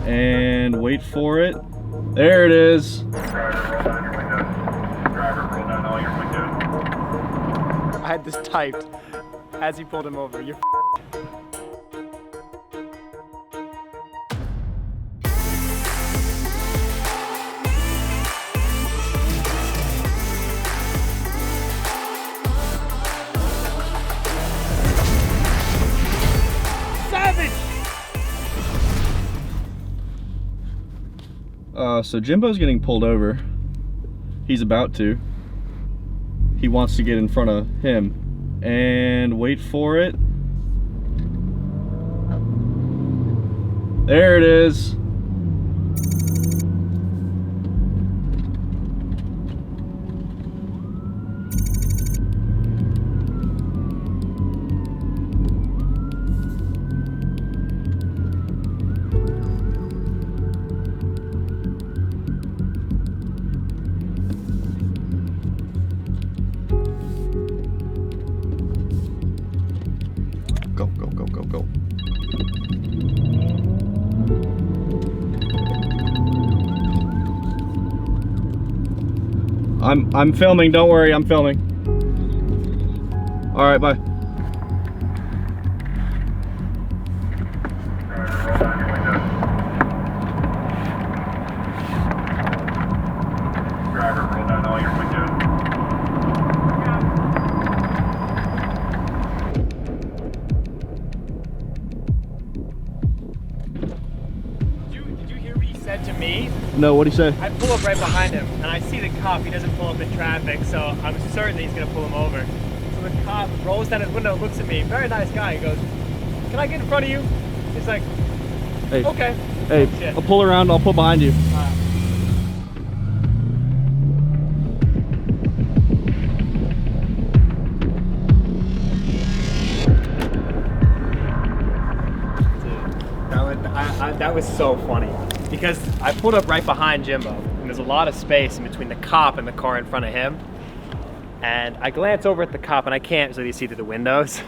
And wait for it. There it is. I had this typed as he pulled him over. You're so Jimbo's getting pulled over. He's about to. He wants to get in front of him. And wait for it. There it is. Go, go, go, go, go. I'm filming, don't worry, I'm filming. All right, bye. Driver, roll down all your windows. Did you hear what he said to me? No, what'd he say? I pull up right behind him, and I see the cop. He doesn't pull up in traffic, so I'm certain that he's gonna pull him over. So the cop rolls down his window, looks at me. Very nice guy. He goes, "Can I get in front of you?" He's like, Hey, "Okay." hey, Shit. I'll pull around, I'll pull behind you. That was so funny because I pulled up right behind Jimbo and there's a lot of space in between the cop and the car in front of him, and I glance over at the cop and I can't really see through the windows.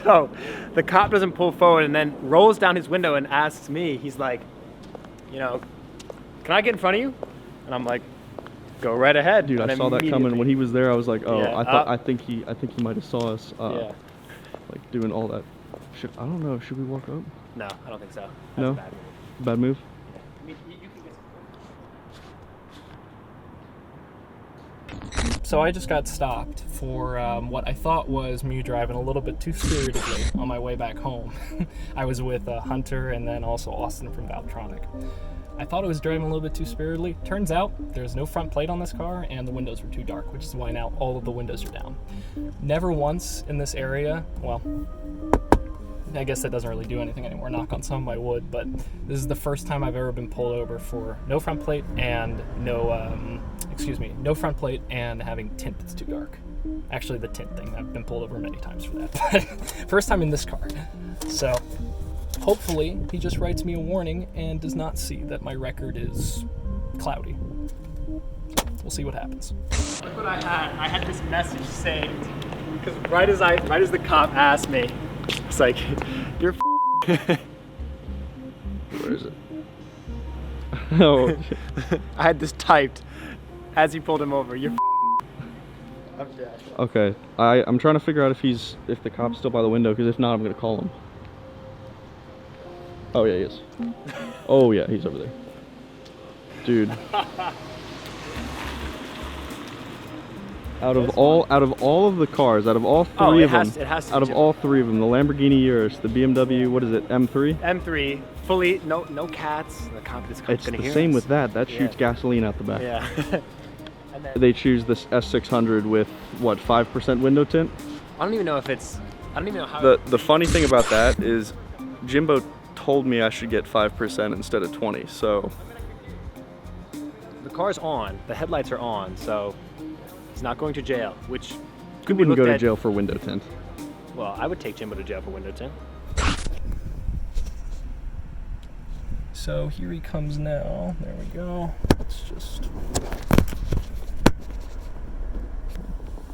So the cop doesn't pull forward and then rolls down his window and asks me, he's like, you know, "Can I get in front of you?" And I'm like, "Go right ahead." Dude, and I saw that coming. When he was there, I was like, oh, Yeah, I think he might have saw us Yeah. like doing all that. I don't know, should we walk up? No, I don't think so. That's No? a bad move. Bad move? I mean, you can get So I just got stopped for what I thought was me driving a little bit too spiritedly on my way back home. I was with Hunter and then also Austin from Valtronic. I thought I was driving a little bit too spiritedly. Turns out there's no front plate on this car and the windows were too dark, which is why now all of the windows are down. Never once in this area, well, I guess that doesn't really do anything anymore, knock on some I would, but this is the first time I've ever been pulled over for no front plate and no front plate and having tint that's too dark. Actually, the tint thing, I've been pulled over many times for that, but first time in this car. So hopefully he just writes me a warning and does not see that my record is cloudy. We'll see what happens. Look what I had. I had this message saved because right as the cop asked me, it's like, "You're Where is it? Oh, I had this typed as he pulled him over. "You're I'm dead." okay. I'm trying to figure out if the cop's still by the window, because if not, I'm gonna call him. Oh yeah, he is. Oh yeah, he's over there. Dude. Out of all of the cars, out of all three of them, out of all three of them, the Lamborghini Urus, the BMW, what is it, M3? M3, fully, no cats. The cop is It's gonna the hear same us. with that. That shoots gasoline out the back. Yeah. And then, They choose this S600 with what, 5% window tint? I don't even know if it's. I don't even know how. The funny thing about that is, Jimbo told me I should get 5% instead of 20. So the car's on. The headlights are on. So he's not going to jail, which you could be wouldn't go looked to at. jail for window tint. Well, I would take Jimbo to jail for window tint. So here he comes now. There we go. Let's just.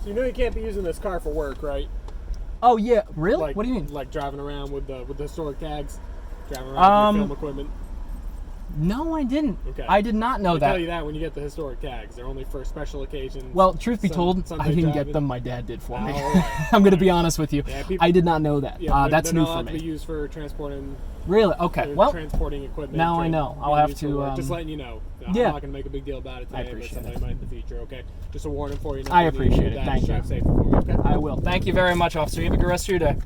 So you know you can't be using this car for work, right? Oh yeah, really? Like, What do you mean? Like driving around with the historic tags, driving around with your film equipment. No, I didn't. Okay. I did not know I'll that. tell you that when you get the historic tags. They're only for special occasions. Well, truth be told, Sunday I didn't driving. get them. My dad did for me. Oh, all right. I'm going to be honest with you. Yeah, people- I did not know that. Yeah, That's they're new not for allowed to be me. used for transporting. Really? Okay. Well, transporting equipment. now I know. I'll have to, just letting you know. I'm yeah. not going to make a big deal about it I today, but appreciate somebody it. might in the future. Okay. Just a warning for you. I appreciate it. Thank you. Drive safe for me. Okay. I will. Thank you very much, officer. You have a good rest of your day.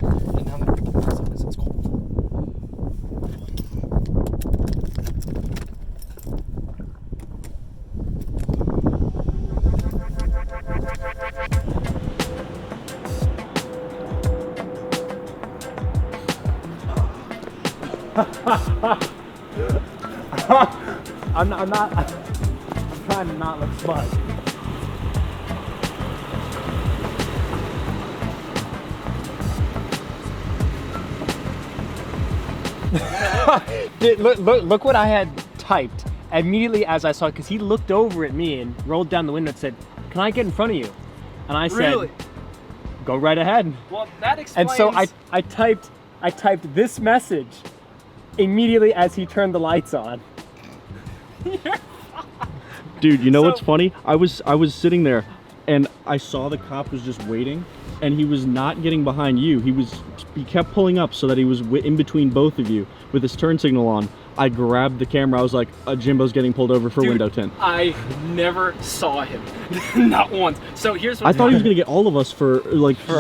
And now I'm going to pick this up as it's cold. I'm trying to not look smug. Dude, look what I had typed immediately as I saw it, because he looked over at me and rolled down the window and said, "Can I get in front of you?" And I said, Really? "Go right ahead." Well, that And explains... so I typed this message immediately as he turned the lights on. Dude, you know So- what's funny? I was sitting there and I saw the cop was just waiting and he was not getting behind you. He kept pulling up so that he was in between both of you with his turn signal on. I grabbed the camera. I was like, Jimbo's getting pulled over for Dude, window tint. I never saw him. Not once. So here's what I thought he was gonna get all of us for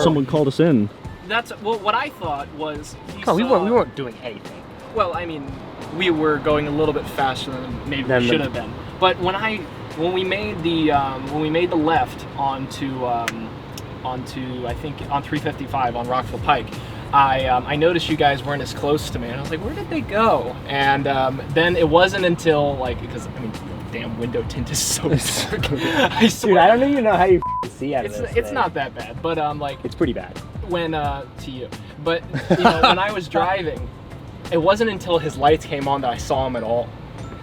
someone called us in. That's well, what I thought was he Come on, saw, we weren't doing anything. Well, I mean, we were going a little bit faster than maybe we should have been. But when we made the left onto I think on 355 on Rockville Pike, I noticed you guys weren't as close to me, and I was like, where did they go? And then it wasn't until because I mean, damn window tint is so dark. I swear. Dude, I don't even know how you see out of this It's thing. not that bad, but It's pretty bad. when to you, but when I was driving, it wasn't until his lights came on that I saw him at all.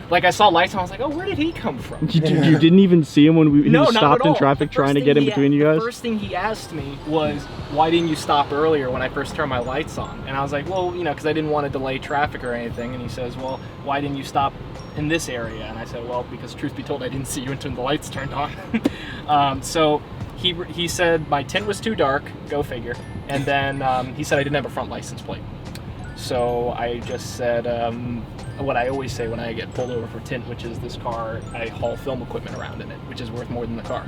Like I saw lights and I was like, oh, where did he come from? You didn't even see him when he No, was not stopped at in all. traffic The trying first to get thing in between you guys? The first thing he asked me was, why didn't you stop earlier when I first turned my lights on? And I was like, well, because I didn't want to delay traffic or anything. And he says, well, why didn't you stop in this area? And I said, well, because truth be told, I didn't see you until the lights turned on. So he said my tint was too dark, go figure. And then he said I didn't have a front license plate. So I just said what I always say when I get pulled over for tint, which is this car, I haul film equipment around in it, which is worth more than the car.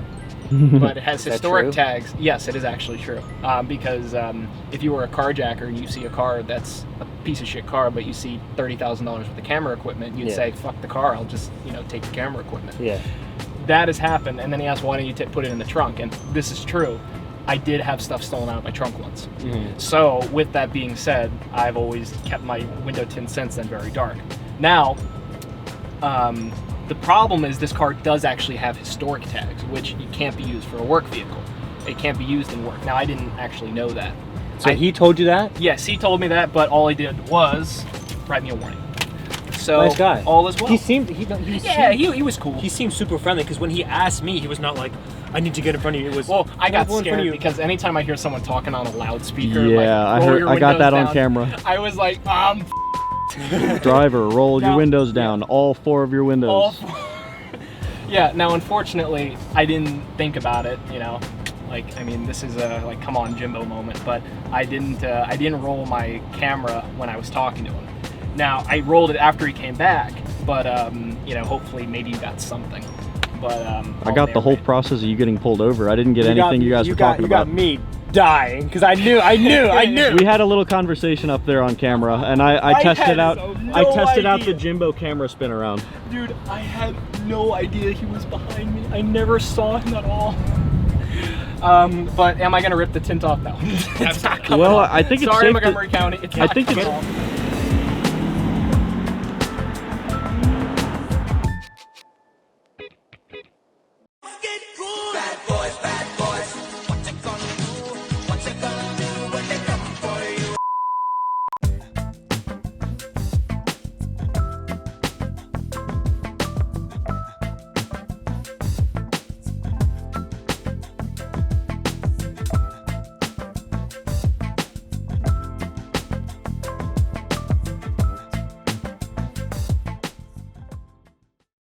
But it has that historic true? tags. Yes, it is actually true. Because if you were a carjacker and you see a car that's a piece of shit car, but you see $30,000 worth of camera equipment, you'd say, fuck the car, I'll just take the camera equipment. Yeah. That has happened, and then he asked, why don't you put it in the trunk? And this is true. I did have stuff stolen out of my trunk once. Mm-hmm. So with that being said, I've always kept my window tint since then very dark. Now, the problem is this car does actually have historic tags, which you can't be used for a work vehicle. It can't be used in work. Now, I didn't actually know that. So he told you that? Yes, he told me that, but all he did was write me a warning. So Nice guy. all is well. He was cool. He seemed super friendly, because when he asked me, he was not like, I need to get in front of you. It was, Well, I got "Pull in front of scared you." because anytime I hear someone talking on a loudspeaker, Yeah, like, roll your I got that windows on down, camera. I was like, Driver, roll your Now- windows down, all 4 of your windows. all yeah. Now, unfortunately, I didn't think about it. I mean, this is a come on Jimbo moment, but I didn't roll my camera when I was talking to him. Now, I rolled it after he came back, but hopefully maybe you got something. But I got the whole process of you getting pulled over. I didn't get anything you guys were talking You about. got me dying, because I knew. We had a little conversation up there on camera, and I tested out. I tested out the Jimbo camera spin around. Dude, I had no idea he was behind me. I never saw him at all. But am I gonna rip the tint off now? It's not coming Well, off. I think it's Sorry, safe Montgomery County. It's I not think coming it's- off.